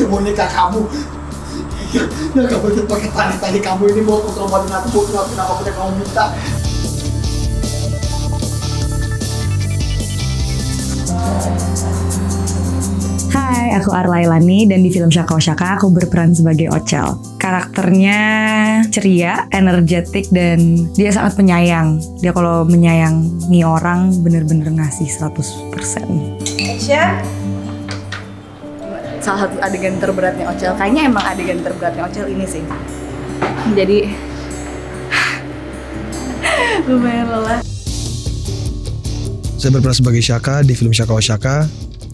boneka kamu. Ya kamu itu pakai tali-tali kamu ini mau kontrol dengan aku, kenapa udah kamu minta? Hai, aku Arla Ilani dan di film Shaka Oshaka aku berperan sebagai Ochel. Karakternya ceria, energetik, dan dia sangat penyayang. Dia kalau menyayangi orang bener-bener ngasih 100%. Aisyah? Salah satu adegan terberatnya Ochel, kayaknya emang adegan terberatnya Ochel ini sih. Jadi lumayan lelah. Saya berperan sebagai Shaka di film Shaka Oshaka.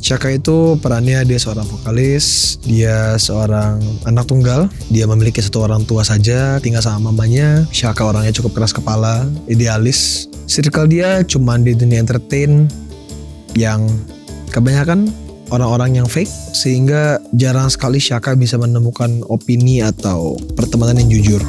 Shaka itu perannya dia seorang vokalis, dia seorang anak tunggal, dia memiliki satu orang tua saja, tinggal sama mamanya. Shaka orangnya cukup keras kepala, idealis. Circle dia cuma di dunia entertain yang kebanyakan orang-orang yang fake, sehingga jarang sekali Shaka bisa menemukan opini atau pertemanan yang jujur.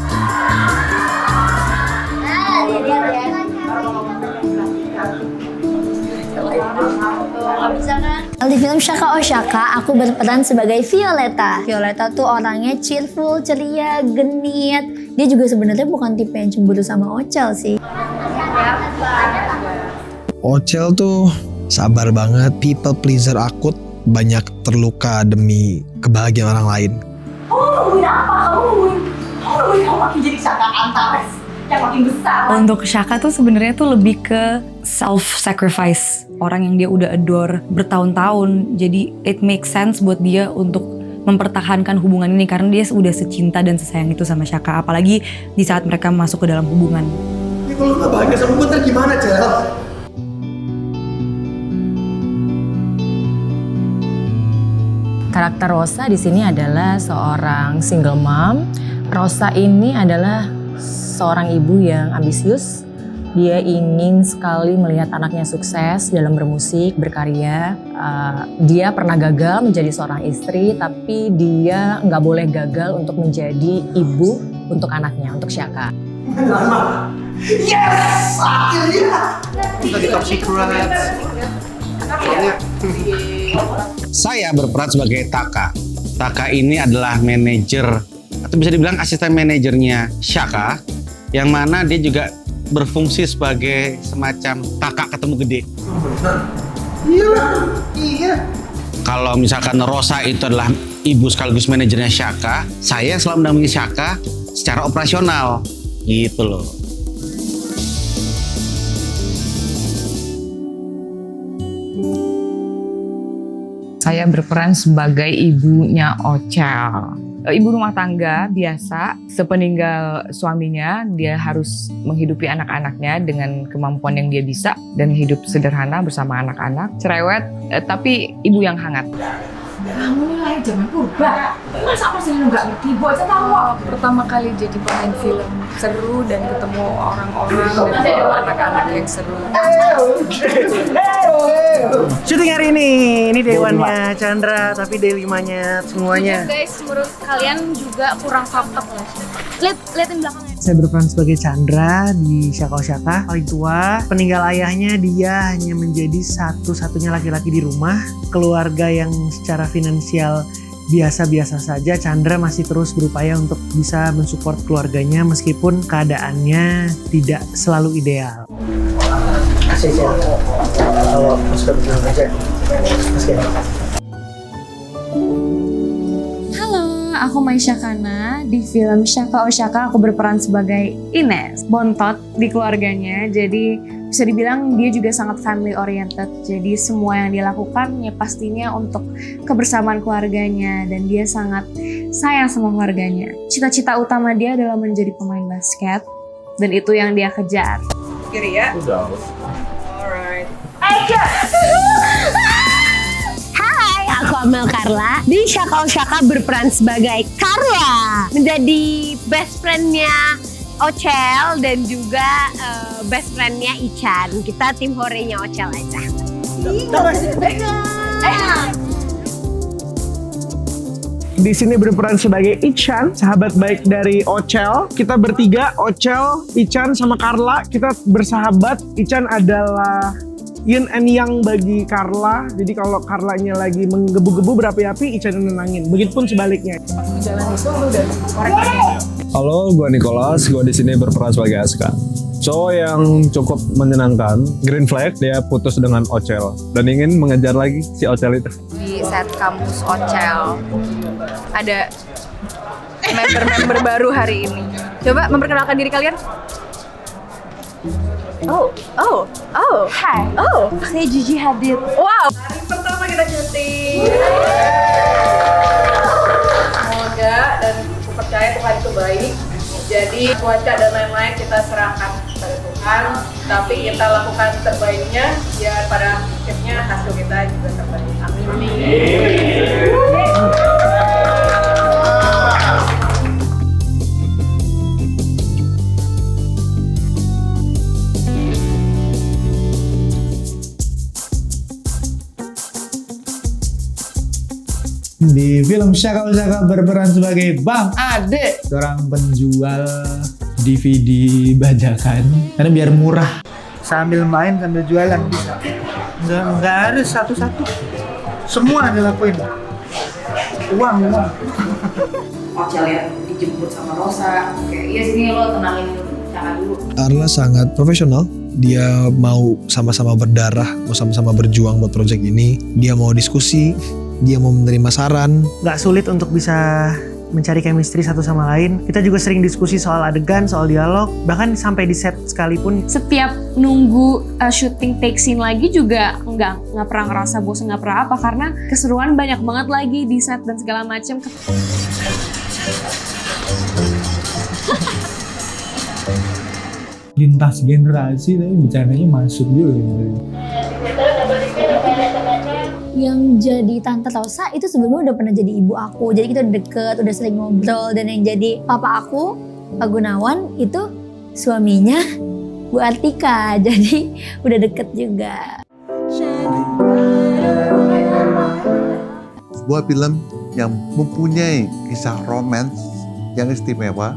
Di film Shaka Oshaka, aku berperan sebagai Violeta. Violeta tuh orangnya cheerful, ceria, genit. Dia juga sebenarnya bukan tipe yang cemburu sama Ochel sih. Ochel tuh sabar banget, people pleaser akut, banyak terluka demi kebahagiaan orang lain. Nungguin apa? Nungguin kamu makin jadi Shaka Antares yang makin besar. Untuk Shaka tuh sebenarnya tuh lebih ke self-sacrifice. Orang yang dia udah adore bertahun-tahun. Jadi it makes sense buat dia untuk mempertahankan hubungan ini karena dia udah secinta dan sesayang itu sama Shaka. Apalagi di saat mereka masuk ke dalam hubungan. Ini kalau nggak bahagia sama gue ntar gimana, Cel? Karakter Rosa di sini adalah seorang single mom. Rosa ini adalah seorang ibu yang ambisius. Dia ingin sekali melihat anaknya sukses dalam bermusik, berkarya. Dia pernah gagal menjadi seorang istri, tapi dia nggak boleh gagal untuk menjadi ibu untuk anaknya, untuk Shaka. Yes! Akhirnya! Kita di Top Secret. Saya berperan sebagai Taka. Taka ini adalah manajer atau bisa dibilang asisten manajernya Shaka, yang mana dia juga berfungsi sebagai semacam kakak ketemu gede. Iya. Kalau misalkan Rosa itu adalah ibu sekaligus manajernya Shaka, saya selalu mendampingi Shaka secara operasional, gitu loh. Saya berperan sebagai ibunya Ochel. Ibu rumah tangga biasa, sepeninggal suaminya dia harus menghidupi anak-anaknya dengan kemampuan yang dia bisa dan hidup sederhana bersama anak-anak. Cerewet, tapi ibu yang hangat. Kamu nih lahir zaman purba. Masa apa sih lu nggak ngerti? Gue aja tahu. Pertama kali jadi pemain film seru dan ketemu orang-orang dan ketemu anak-anak yang seru. Syuting hari ini Dewannya Chandra, tapi D5-nya semuanya. Guys, menurut kalian juga kurang fakta nggak sih? Liatin belakangnya. Saya berperan sebagai Chandra di Shaka Oshaka. Paling tua, peninggal ayahnya, dia hanya menjadi satu-satunya laki-laki di rumah. Keluarga yang secara finansial biasa-biasa saja, Chandra masih terus berupaya untuk bisa mensupport keluarganya meskipun keadaannya tidak selalu ideal. Kasih ya, kalau masuk ke dalam aja. Aku Maisha Kana. Di film Shaka Oshaka aku berperan sebagai Ines, bontot di keluarganya. Jadi bisa dibilang dia juga sangat family oriented. Jadi semua yang dia lakukan ya pastinya untuk kebersamaan keluarganya, dan dia sangat sayang sama keluarganya. Cita-cita utama dia adalah menjadi pemain basket, dan itu yang dia kejar. Kiri ya? Udah. Alright. Hai, aku Amel Carla. Di Shaka Oshaka berperan sebagai Carla, menjadi best friend-nya Ochel dan juga best friend-nya Ichan. Kita tim horenya Ochel aja. Di sini berperan sebagai Ichan, sahabat baik dari Ochel. Kita bertiga, Ochel, Ichan, sama Carla. Kita bersahabat. Ichan adalah yin and yang bagi Carla. Jadi kalau Carlanya lagi menggebu-gebu berapi-api, Ica nenangin. Begitupun sebaliknya. Pas lu jalan itu lu udah korek aja. Halo, gue Nicholas. Gue di sini berperan sebagai Aska. Cowok yang cukup menyenangkan, green flag, dia putus dengan Ocel dan ingin mengejar lagi si Ocel itu. Di set kampus Ocel ada member-member baru hari ini. Coba memperkenalkan diri kalian. Hai. Saya Gigi Hadid. Wow. Hari pertama kita syuting. Semoga dan aku percaya Tuhan itu baik. Jadi cuaca dan lain-lain kita serahkan pada Tuhan. Tapi kita lakukan terbaiknya biar pada akhirnya hasil kita juga terbaik. Amin. Di film Syaka Usyaka berperan sebagai Bang Ade, seorang penjual DVD bajakan karena biar murah. Sambil main sambil jualan bisa. Nggak harus satu-satu. Semua dilakuin. Uang. Ocel ya dijemput sama Rosa. Kayak iya sini lo tenangin Syaka dulu. Carla sangat profesional. Dia mau sama-sama berdarah, mau sama-sama berjuang buat proyek ini. Dia mau diskusi, dia mau menerima saran. Nggak sulit untuk bisa mencari chemistry satu sama lain. Kita juga sering diskusi soal adegan, soal dialog, bahkan sampai di set sekalipun. Setiap nunggu syuting take scene lagi juga nggak pernah ngerasa bosan, nggak pernah apa, karena keseruan banyak banget lagi di set dan segala macam. Lintas generasi tapi bercandanya masuk juga. Yang jadi Tante Rosa itu sebelumnya udah pernah jadi ibu aku. Jadi kita udah deket, udah sering ngobrol. Dan yang jadi papa aku, Pak Gunawan, itu suaminya Bu Artika. Jadi udah deket juga. Sebuah film yang mempunyai kisah romans yang istimewa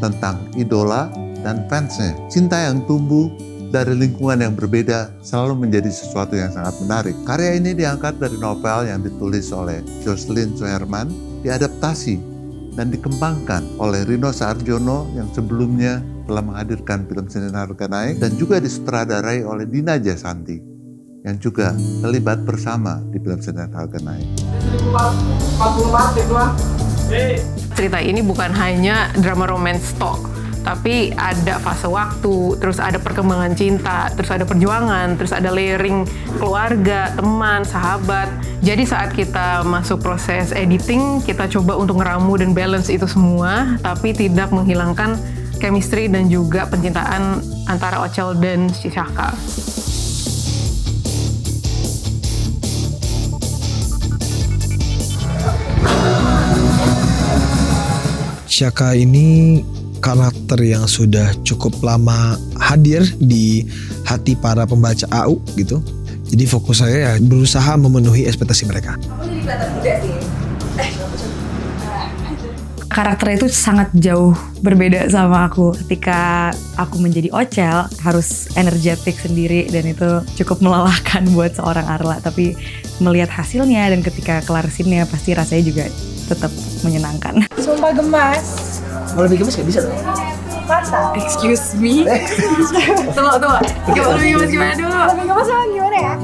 tentang idola dan fansnya. Cinta yang tumbuh dari lingkungan yang berbeda selalu menjadi sesuatu yang sangat menarik. Karya ini diangkat dari novel yang ditulis oleh Jocelyn Suherman, diadaptasi dan dikembangkan oleh Rino Sarjono yang sebelumnya telah menghadirkan film Sinar Harga Naik, dan juga disutradarai oleh Dina Jasanti yang juga terlibat bersama di film Sinar Harga Naik. Cerita ini bukan hanya drama romance tok, tapi ada fase waktu, terus ada perkembangan cinta, terus ada perjuangan, terus ada layering keluarga, teman, sahabat. Jadi saat kita masuk proses editing, kita coba untuk ngeramu dan balance itu semua, tapi tidak menghilangkan chemistry dan juga pencintaan antara Ocel dan Syaka. Syaka ini karakter yang sudah cukup lama hadir di hati para pembaca AU gitu. Jadi fokus saya ya berusaha memenuhi ekspektasi mereka. Kamu jadi kelihatan muda sih. Karakter itu sangat jauh berbeda sama aku. Ketika aku menjadi Ocel harus energetik sendiri dan itu cukup melelahkan buat seorang Arla. Tapi melihat hasilnya dan ketika kelar scene-nya pasti rasanya juga tetap menyenangkan. Sumpah gemas. Mau lebih gemes gak bisa dong? Masa? Excuse me. Tunggu. Lebih gemes gimana dulu? Lebih gemes gimana ya?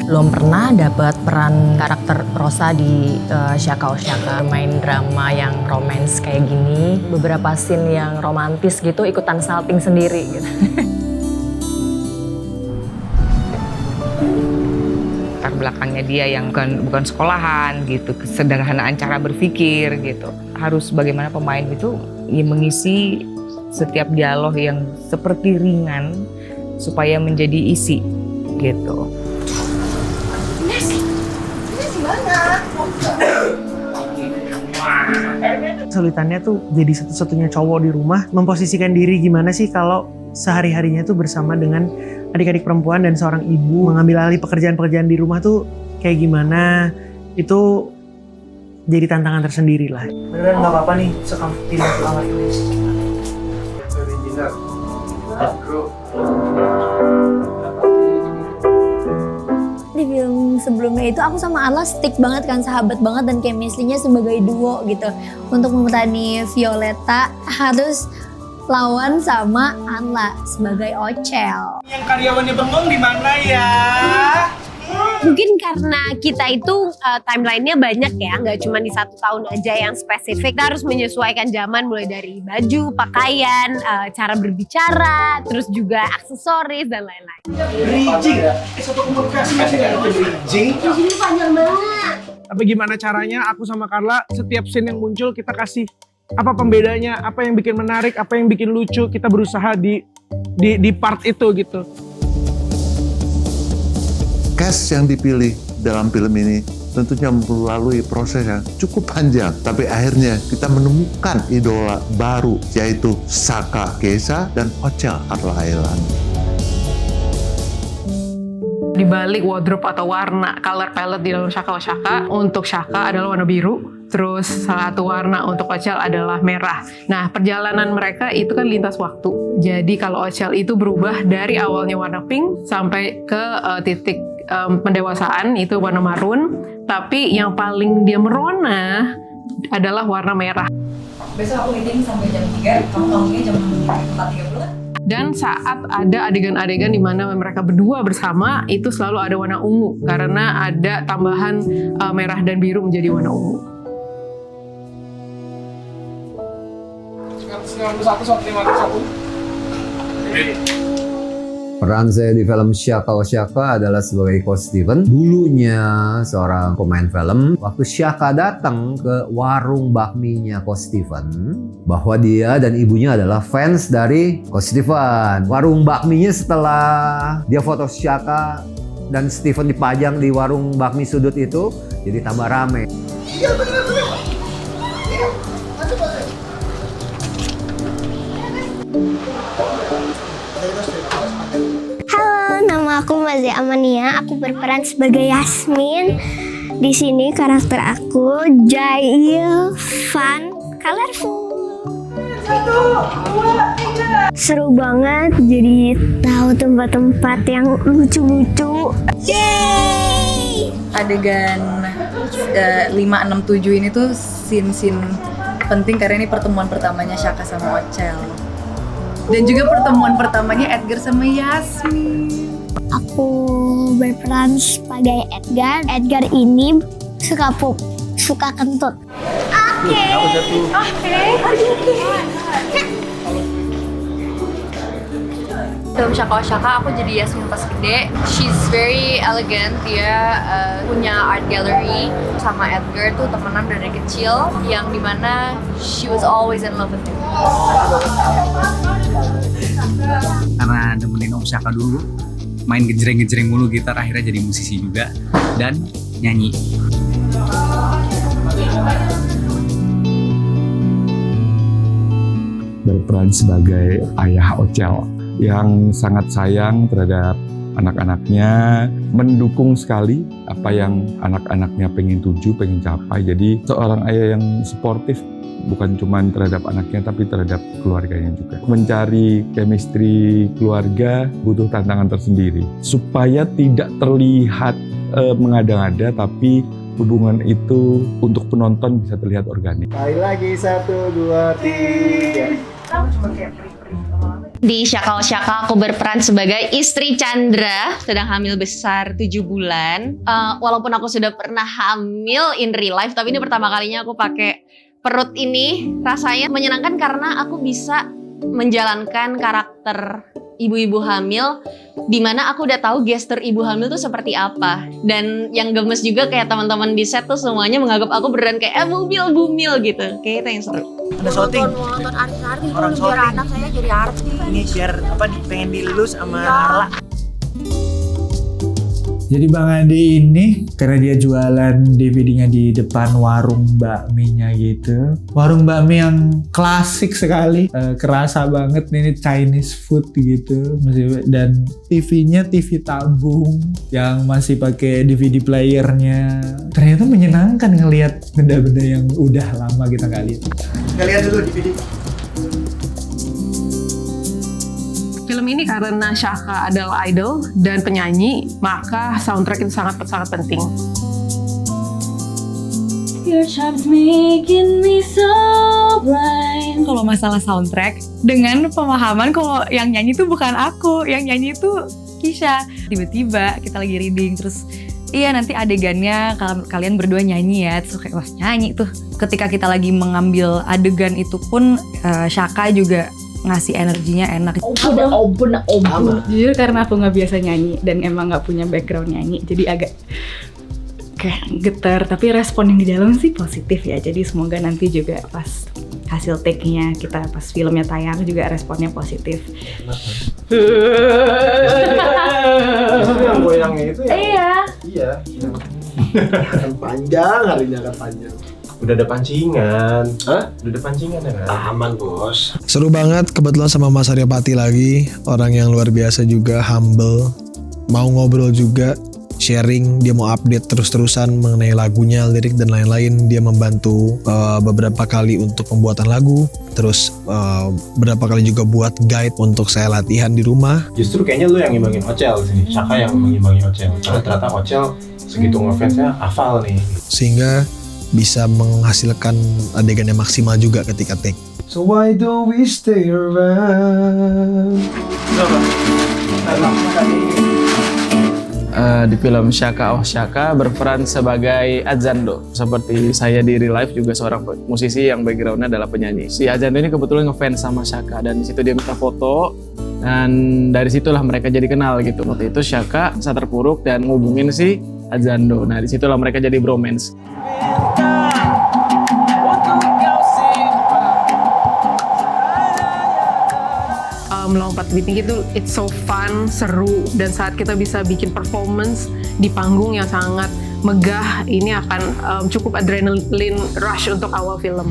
Belum pernah dapat peran karakter Rosa di Syaka Usyaka, main drama yang romance kayak gini. Beberapa scene yang romantis gitu ikutan salting sendiri gitu. Latar belakangnya dia yang bukan sekolahan gitu, kesederhanaan cara berpikir gitu. Harus bagaimana pemain itu mengisi setiap dialog yang seperti ringan supaya menjadi isi gitu. Kesulitannya tuh jadi satu-satunya cowok di rumah, memposisikan diri gimana sih kalau sehari-harinya tuh bersama dengan adik-adik perempuan dan seorang ibu, mengambil alih pekerjaan-pekerjaan di rumah tuh kayak gimana, itu jadi tantangan tersendiri lah. Beneran nggak apa-apa nih sekam tidak lama ini. Original. sebelumnya itu aku sama Arla stick banget kan, sahabat banget dan chemistry-nya sebagai duo gitu. Untuk memerangi Violeta harus lawan sama Arla sebagai Ocel. Yang karyawannya bengong di mana ya? Mungkin karena kita itu timeline-nya banyak ya, nggak cuma di 1 tahun aja yang spesifik. Kita harus menyesuaikan zaman mulai dari baju, pakaian, cara berbicara, terus juga aksesoris dan lain-lain. Bridging? Satu komunikasi masih nggak ada bridging? Ini panjang banget. Tapi gimana caranya aku sama Carla setiap scene yang muncul kita kasih apa pembedanya, apa yang bikin menarik, apa yang bikin lucu, kita berusaha di part itu gitu. Cast yang dipilih dalam film ini tentunya melalui proses yang cukup panjang. Tapi akhirnya kita menemukan idola baru, yaitu Shaka Geisha dan Ocel Arla. Di balik wardrobe atau warna color palette di dalam Shaka Oshaka, untuk Shaka adalah warna biru, terus salah satu warna untuk Ocel adalah merah. Nah, perjalanan mereka itu kan lintas waktu. Jadi kalau Ocel itu berubah dari awalnya warna pink sampai ke titik pendewasaan itu warna marun, tapi yang paling dia merona adalah warna merah. Besok aku meeting sampai jam 3, kamu ngomongnya jam 4.30. Dan saat ada adegan-adegan di mana mereka berdua bersama, itu selalu ada warna ungu karena ada tambahan merah dan biru menjadi warna ungu. 91/51. Peran saya di film Shaka Oshaka adalah sebagai Coach Steven. Dulunya seorang pemain film. Waktu Shaka datang ke warung bakminya Coach Steven, bahwa dia dan ibunya adalah fans dari Coach Steven. Warung bakminya setelah dia foto Shaka dan Steven dipajang di warung bakmi sudut itu, jadi tambah rame. Iya benar. Halo, nama aku Mazia Amania. Aku berperan sebagai Yasmin. Di sini karakter aku Jail, fun, colorful. 1, 2, 3. Seru banget, jadi tahu tempat-tempat yang lucu-lucu. Yeay! Adegan 5, 6, 7 ini tuh scene-scene penting karena ini pertemuan pertamanya Shaka sama Ocel. Dan juga pertemuan pertamanya Edgar sama Yasmin. Aku berperan sebagai Edgar. Edgar ini suka pup, suka kentut. Oke. Film Shaka Oshaka aku jadi Yasmin pas gede. She's very elegant. Dia punya art gallery sama Edgar tuh temenan dari kecil, yang dimana she was always in love with him. Karena nemenin Om Shaka dulu, main gejreng-gejreng mulu gitar, akhirnya jadi musisi juga dan nyanyi. Berperan sebagai ayah Ocel yang sangat sayang terhadap anak-anaknya, mendukung sekali apa yang anak-anaknya pengen tuju, pengen capai. Jadi seorang ayah yang suportif, bukan cuma terhadap anaknya tapi terhadap keluarganya juga. Mencari chemistry keluarga butuh tantangan tersendiri supaya tidak terlihat mengada-ngada, tapi hubungan itu untuk penonton bisa terlihat organik. Sekali lagi 1, 2, 3. Di Shaka Oshaka aku berperan sebagai istri Chandra, sedang hamil besar 7 bulan. Walaupun aku sudah pernah hamil in real life, tapi ini pertama kalinya aku pakai perut ini. Rasanya menyenangkan karena aku bisa menjalankan karakter ibu-ibu hamil, dimana aku udah tahu gestur ibu hamil tuh seperti apa. Dan yang gemes juga kayak teman-teman di set tuh semuanya menganggap aku beneran kayak bumil gitu. Kayak itu yang seru. Ada shooting. Nonton artis-artis Orang biar shooting. anak saya jadi artis. Ini biar apa pengen dilulus sama Arla. Jadi Bang Ade ini karena dia jualan DVD-nya di depan warung bakminya gitu. Warung bakmi yang klasik sekali, kerasa banget ini Chinese food gitu. Dan TV-nya TV tabung yang masih pakai DVD playernya. Ternyata menyenangkan ngelihat benda-benda yang udah lama kita nggak lihat. Kita lihat dulu DVD. Film ini karena Shaka adalah idol dan penyanyi, maka soundtrack itu sangat penting. Your charms making me so blind. Kalau masalah soundtrack, dengan pemahaman kalau yang nyanyi itu bukan aku, yang nyanyi itu Kisha. Tiba-tiba kita lagi reading, terus iya nanti adegannya kalian berdua nyanyi ya, terus kayak wah nyanyi tuh. Ketika kita lagi mengambil adegan itu pun Shaka juga ngasih energinya enak. Open. Jujur karena aku nggak biasa nyanyi dan emang nggak punya background nyanyi, jadi agak kayak getar. Tapi respon yang di dalam sih positif ya. Jadi semoga nanti juga pas hasil take-nya kita pas filmnya tayang juga responnya positif. Yang goyangnya itu ya? Iya. Akan panjang, harinya akan panjang. Udah ada pancingan. Hah? Udah ada pancingan ya kan? Aman bos. Seru banget, kebetulan sama Mas Arya Pati lagi. Orang yang luar biasa juga, humble. Mau ngobrol juga, sharing, dia mau update terus-terusan mengenai lagunya, lirik dan lain-lain. Dia membantu beberapa kali untuk pembuatan lagu. Terus beberapa kali juga buat guide untuk saya latihan di rumah. Justru kayaknya lu yang ngimbangin Ocel sini. Shaka yang mengimbangi Ocel. Karena ternyata Ocel segitu ngefansnya hafal nih. Sehingga bisa menghasilkan adegan yang maksimal juga ketika take. So why don't we stay around? Di film Shaka Oh Shaka berperan sebagai Adzando. Seperti saya di real life juga seorang musisi yang backgroundnya adalah penyanyi. Si Adzando ini kebetulan ngefans sama Shaka dan di situ dia minta foto dan dari situlah mereka jadi kenal gitu. Waktu itu Shaka saat terpuruk dan ngubungin si Adzando. Nah disitulah mereka jadi bromance. Melompat di tinggi itu it's so fun, seru, dan saat kita bisa bikin performance di panggung yang sangat megah, ini akan cukup adrenaline rush untuk awal film.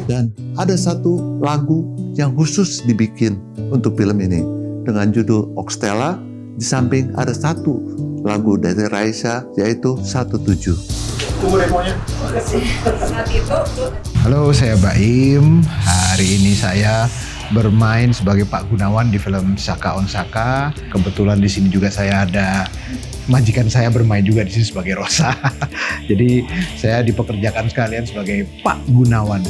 Dan ada satu lagu yang khusus dibikin untuk film ini dengan judul Oxtella. Di samping ada satu lagu dari Raisa yaitu 17. Tunggu demonya. Halo, saya Baim. Hari ini saya bermain sebagai Pak Gunawan di film Shaka On Shaka. Kebetulan di sini juga saya ada majikan saya bermain juga di sini sebagai Rosa. Jadi saya dipekerjakan sekalian sebagai Pak Gunawan.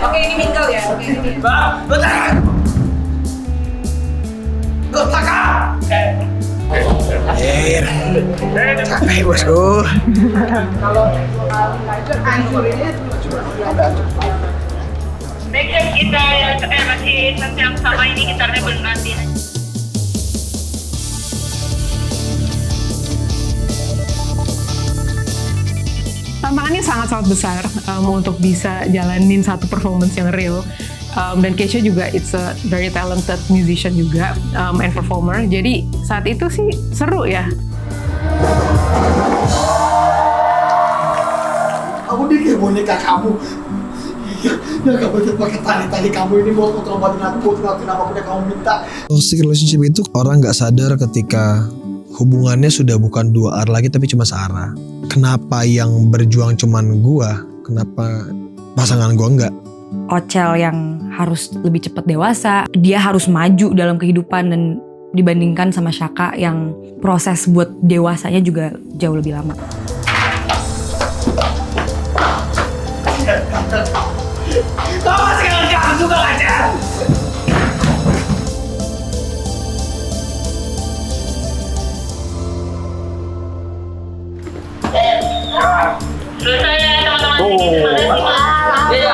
Oke, ini minggal ya. Oke, ini minggal. Capek bosku. Kalau hancur ini make up kita masih yang sama ini gitarnya belum ganti. Tantangannya sangat-sangat besar untuk bisa jalanin satu performance yang real. Dan Kesha juga it's a very talented musician juga and performer. Jadi saat itu sih seru ya. Kamu nih kayak boneka kamu. Ya kamu tuh pakai tali-tali kamu ini buat obatin aku, buat ngelakuin apapun yang kamu minta. Toxic relationship itu orang nggak sadar ketika hubungannya sudah bukan dua arah lagi tapi cuma searah. Kenapa yang berjuang cuman gua? Kenapa pasangan gua enggak? Ocel yang harus lebih cepat dewasa, dia harus maju dalam kehidupan dan dibandingkan sama Shaka yang proses buat dewasanya juga jauh lebih lama. Kamu masih nggak juga aja. Selesai ya teman-teman. Iya.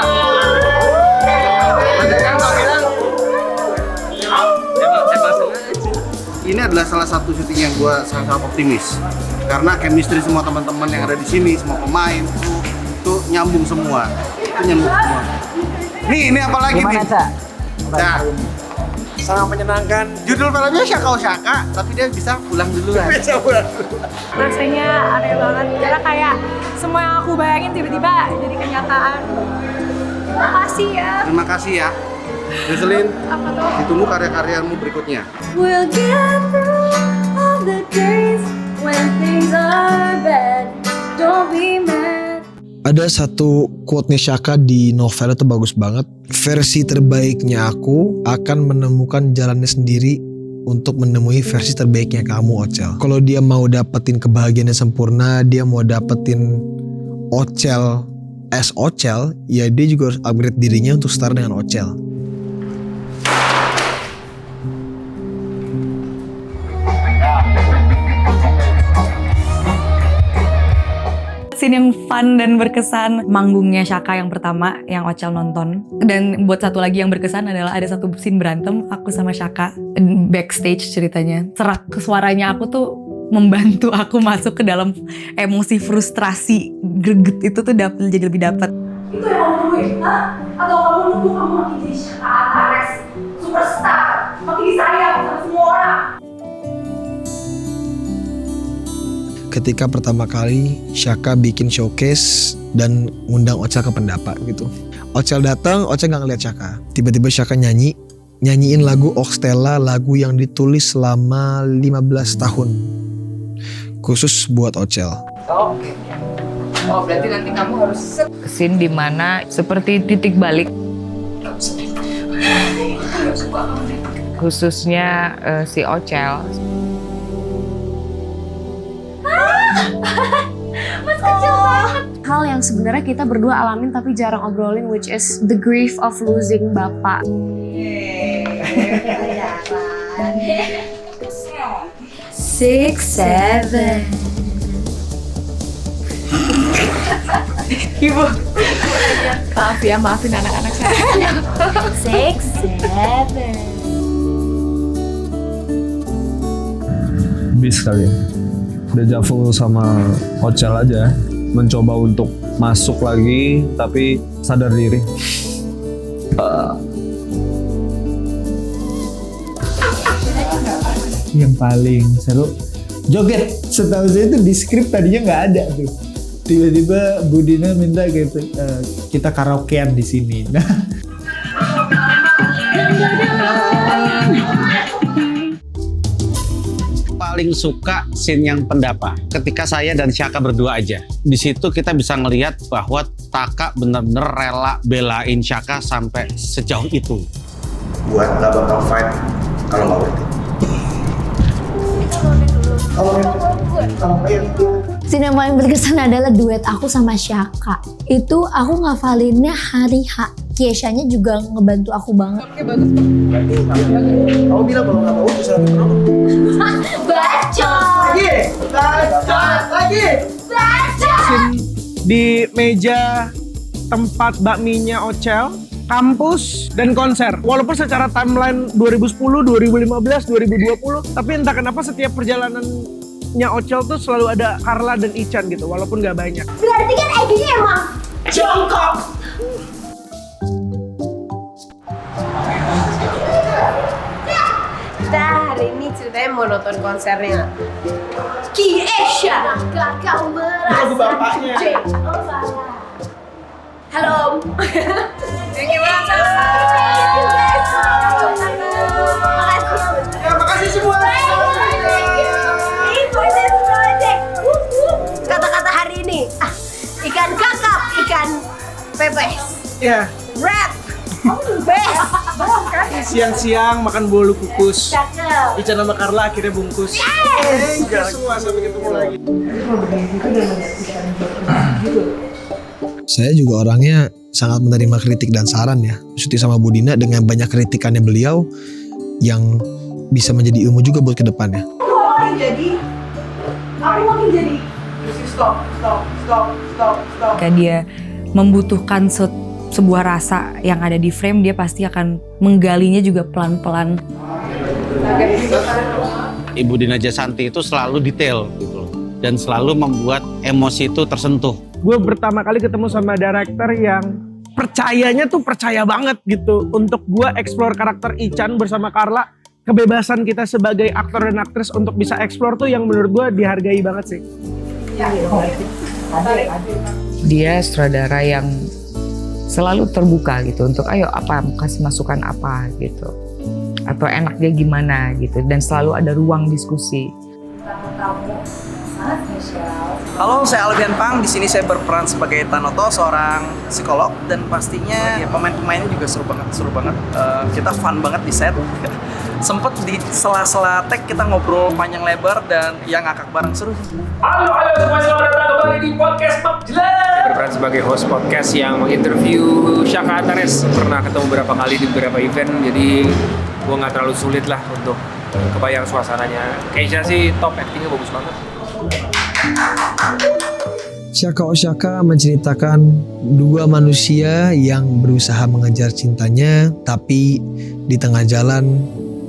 Ini adalah salah satu syuting yang gue sangat optimis karena chemistry semua teman-teman yang ada di sini, semua pemain itu nyambung semua. Itu nyambung semua. Nih, ini apa lagi nih? Nah, sangat menyenangkan. Judul filmnya Shaka Oh Shaka, tapi dia bisa pulang duluan. Bisa pulang duluan. Rasanya aneh banget karena kayak semua yang aku bayangin tiba-tiba jadi kenyataan. Terima kasih ya. Terima kasih ya. Jocelyn, ditunggu karya-karyamu berikutnya. We'll get through all the days when things are bad. Don't be mad. Ada satu quote-nya Shaka di novel itu bagus banget. Versi terbaiknya aku akan menemukan jalannya sendiri untuk menemui versi terbaiknya kamu, Ocel. Kalau dia mau dapetin kebahagiaan yang sempurna, dia mau dapetin Ocel as Ocel, ya dia juga harus upgrade dirinya untuk setara dengan Ocel. Scene yang fun dan berkesan, manggungnya Shaka yang pertama yang Ocel nonton. Dan buat satu lagi yang berkesan adalah ada satu scene berantem aku sama Shaka backstage ceritanya. Serak suaranya aku tuh membantu aku masuk ke dalam emosi frustrasi greget itu tuh jadi lebih dapat. Itu yang kamu nungguin, ha? Atau kamu nunggu kamu makin jadi Shaka Antares, superstar, makin disayang sama semua orang? Ketika pertama kali Shaka bikin showcase dan ngundang Ocel ke pendapat gitu. Ocel datang, Ocel gak ngeliat Shaka. Tiba-tiba Shaka nyanyiin lagu Oxtella, lagu yang ditulis selama 15 tahun. Khusus buat Ocel. Oke. Oh, berarti nanti kamu harus scene di mana seperti titik balik. Khususnya si Ocel. Mas kecil banget. Hal yang sebenarnya kita berdua alamin tapi jarang obrolin, which is the grief of losing bapak. 6, 7. Ibu. Maaf ya, maafin anak-anak saya. 6, 7. Bis kali ya. Deja vu sama Ocel aja, mencoba untuk masuk lagi tapi sadar diri. Yang paling seru joget. Setahu saya itu di skrip tadinya nggak ada tuh. Tiba-tiba Budina minta gitu, kita karaokean di sini. Nah, paling suka scene yang pendapa ketika saya dan Shaka berdua aja. Di situ kita bisa ngelihat bahwa Taka benar-benar rela belain Shaka sampai sejauh itu. Buat nggak bakal fight kalau nggak worth it. Scene yang paling berkesan adalah duet aku sama Shaka. Itu aku ngafalinnya hari H. Keisha-nya juga ngebantu aku banget. Oke, bagus. Kamu bilang kalau nggak mau bisa lagi menolak. Bacot! Lagi! Scene di meja tempat bakminya Ocel, kampus, dan konser. Walaupun secara timeline 2010, 2015, 2020, tapi entah kenapa setiap perjalanannya Ocel tuh selalu ada Carla dan Ichan gitu, walaupun nggak banyak. Berarti kan ID-nya emang jongkok. Kita hari ini ceritanya mau nonton konsernya Keisha, kakak Lagu bapaknya. Halo. Thank you banget. Makasih semua. Kata-kata hari ini, ikan kakap, ikan pepes, Ya, rap, best. siang-siang makan bolu kukus. Cakep. Ichan sama Carla akhirnya bungkus. Thank you semua, sampai ketemu lagi. Saya juga orangnya sangat menerima kritik dan saran ya. Syuting sama Budina dengan banyak kritikannya beliau yang bisa menjadi ilmu juga buat kedepannya. Aku makin jadi. Stop. Ketika dia membutuhkan sebuah rasa yang ada di frame, dia pasti akan menggalinya juga pelan-pelan. Ibu Dina Jasanti itu selalu detail gitu loh, dan selalu membuat emosi itu tersentuh. Gue pertama kali ketemu sama director yang percayanya tuh percaya banget gitu untuk gue explore karakter Ichan bersama Carla. Kebebasan kita sebagai aktor dan aktris untuk bisa explore tuh yang menurut gue dihargai banget sih. Dia sutradara yang selalu terbuka gitu untuk ayo apa kasih masukan apa gitu atau enaknya gimana gitu dan selalu ada ruang diskusi. Tamu sangat spesial. Halo, saya Alfian Pang. Di sini saya berperan sebagai Tanoto, seorang psikolog, dan pastinya ya, pemain-pemainnya juga seru banget. Kita fun banget di set. Sempet di sela-sela tag kita ngobrol panjang lebar dan yang ngakak bareng seru. Halo semua, selamat datang kembali di podcast Bab Jelas. Saya berperan sebagai host podcast yang menginterview Syaka Antares. Pernah ketemu beberapa kali di beberapa event, jadi gue nggak terlalu sulit lah untuk kebayang suasananya. Keisha sih top, actingnya bagus banget. Syaka Osyaka menceritakan dua manusia yang berusaha mengejar cintanya, tapi di tengah jalan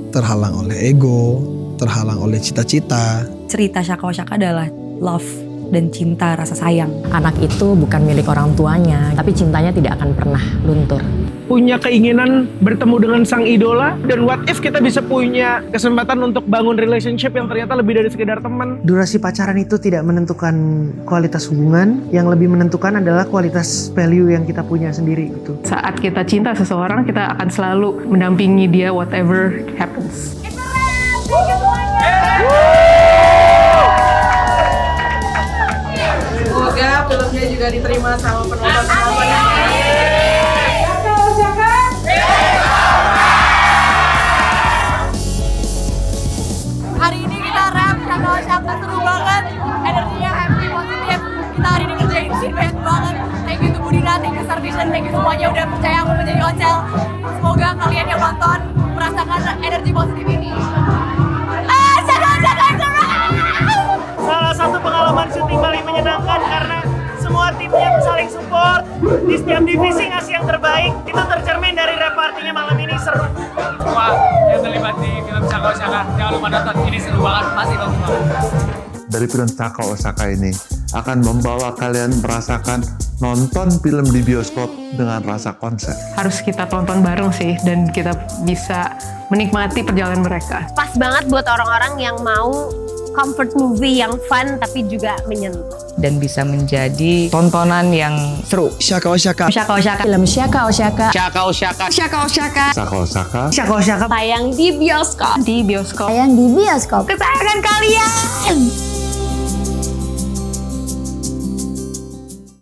terhalang oleh ego, terhalang oleh cita-cita. Cerita Syaka Osyaka adalah love dan cinta, rasa sayang. Anak itu bukan milik orang tuanya, tapi cintanya tidak akan pernah luntur. Punya keinginan bertemu dengan sang idola, dan what if kita bisa punya kesempatan untuk bangun relationship yang ternyata lebih dari sekedar teman. Durasi pacaran itu tidak menentukan kualitas hubungan, yang lebih menentukan adalah kualitas value yang kita punya sendiri gitu. Saat kita cinta seseorang, kita akan selalu mendampingi dia whatever happens. Semoga filmnya juga diterima sama penonton-penonton. Hari ini kita rap Syaka Osyaka, seru banget, energinya happy, positif. Kita hari ini kerjain scene banyak banget. Thank you to Budina, thank you Starvision, thank you semuanya udah percaya aku menjadi Ocel. Semoga kalian yang nonton merasakan energi positif ini. Syaka Osyaka Salah satu pengalaman syuting paling menyenangkan karena semua timnya saling support. Di setiap divisi ngasih yang terbaik. Itu tercermin dari repartinya malam ini, seru. Semua yang terlibat di film Syaka Osyaka, jangan lupa nonton, ini seru banget, pasti bagus banget. Dari film Syaka Osyaka ini akan membawa kalian merasakan nonton film di bioskop dengan rasa konser. Harus kita tonton bareng sih, dan kita bisa menikmati perjalanan mereka. Pas banget buat orang-orang yang mau comfort movie yang fun tapi juga menyentuh. Dan bisa menjadi tontonan yang seru. Syaka Osyaka. Syaka Osyaka. Film Syaka Osyaka. Syaka Osyaka. Syaka Osyaka. Syaka Osyaka. Syaka Osyaka. Tayang di bioskop. Di bioskop. Tayang di bioskop. Kesayangan kalian.